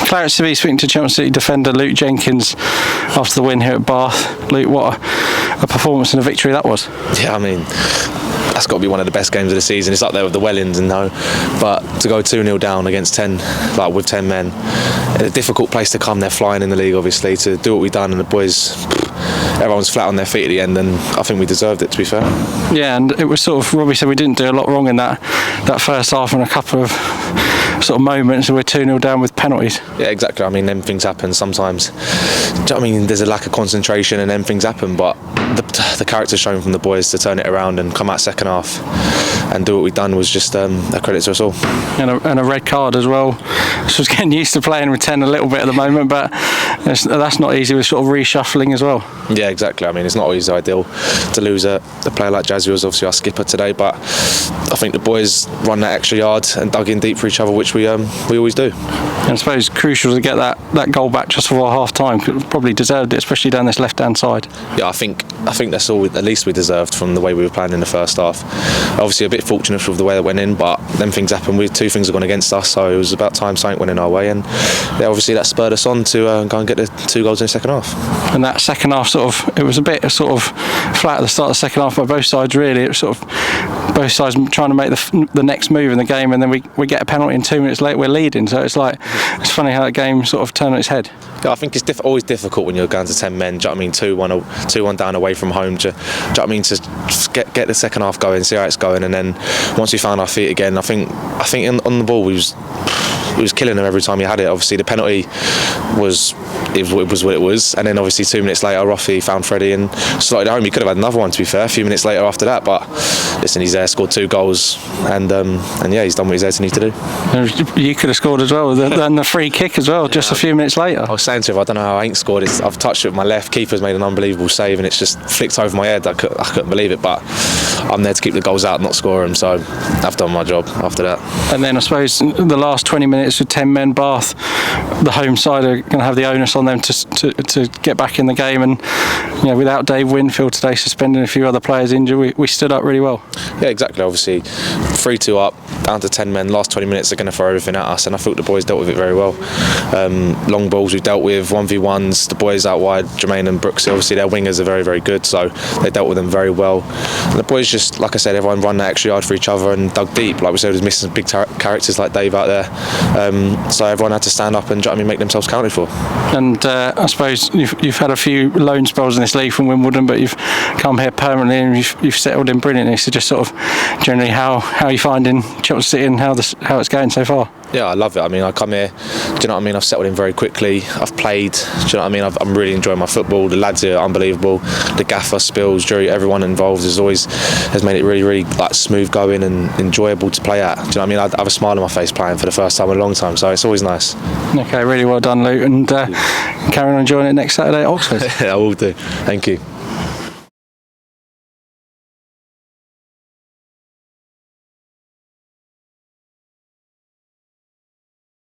Claret to be speaking to Chelsea City defender Luke Jenkins after the win here at Bath. Luke, what a performance and a victory that was. Yeah, I mean, that's got to be one of the best games of the season. It's up there with the Wellings and but to go 2-0 down against 10, like with 10 men, a difficult place to come. They're flying in the league, obviously. To do what we've done, and the boys, everyone's flat on their feet at the end, and I think we deserved it, to be fair. Yeah, and it was sort of, Robbie said we didn't do a lot wrong in that first half, and a couple of sort of moments, and we're 2-0 down with penalties. Yeah, exactly. I mean, them things happen sometimes. Do you know what I mean? There's a lack of concentration, and them things happen, but the character shown from the boys to turn it around and come out second half and do what we've done was just a credit to us all. And a red card as well. So I was getting used to playing with 10 a little bit at the moment, but that's not easy with sort of reshuffling as well. Yeah, exactly. I mean, it's not always ideal to lose a player like Jazzy, was obviously our skipper today, but I think the boys run that extra yard and dug in deep for each other, which we always do. And I suppose crucial to get that goal back just before half time. Probably deserved it, especially down this left hand side. Yeah, I think that's all at least we deserved from the way we were playing in the first half. Obviously a bit fortunate with the way that went in, but then things happened. Two things have gone against us, so it was about time something went in our way, and yeah, obviously that spurred us on to go and get the 2 goals in the second half. And that second half it was a bit sort of flat at the start of the second half by both sides really. It was sort of both sides trying to make the next move in the game, and then we get a penalty and 2 minutes later we're leading, so it's funny how that game sort of turned on its head. Yeah, I think it's always difficult when you're going to 10 men. Do you know what I mean? 2-1 down away from home. Do you know what I mean? To get the second half going, see how it's going, and then once we found our feet again, I think on the ball we was killing them every time he had it. Obviously the penalty was what it was, and then obviously 2 minutes later Roffey found Freddie and slotted home. He could have had another one, to be fair, a few minutes later after that, but listen, he's there, scored 2 goals, and yeah, he's done what he's there to need to do. You could have scored as well, and the free kick as well, just a few minutes later. I was saying to him, I don't know how I ain't scored. I've touched it with my left, keeper's made an unbelievable save, and it's just flicked over my head. I couldn't believe it, but I'm there to keep the goals out, not score them, so I've done my job after that. And then I suppose the last 20 minutes with 10 men, Bath, the home side are going to have the onus on them to get back in the game, and without Dave Winfield today suspending a few other players injured, we stood up really well. Yeah, exactly. Obviously 3-2 up, down to 10 men, last 20 minutes are going to throw everything at us, and I thought the boys dealt with it very well. Long balls we dealt with, 1v1s, the boys out wide, Jermaine and Brooks, obviously their wingers are very, very good, so they dealt with them very well. And the boys just, like I said, everyone run that extra yard for each other and dug deep. Like we said, it was missing big characters like Dave out there, so everyone had to stand up and make themselves counted for. And I suppose you've had a few loan spells in this league from Wimbledon, but you've come here permanently and you've settled in brilliantly. So just sort of generally how are you finding Chelsea City and how it's going so far? Yeah, I love it. I mean, I come here, do you know what I mean? I've settled in very quickly. I've played, do you know what I mean? I'm really enjoying my football. The lads are unbelievable. The gaffer, Spills, Jury, everyone involved has made it really, really smooth going and enjoyable to play at. Do you know what I mean? I have a smile on my face playing for the first time in a long time, so it's always nice. Okay, really well done, Luke, and carry on enjoying it next Saturday at Oxford. I will do. Thank you.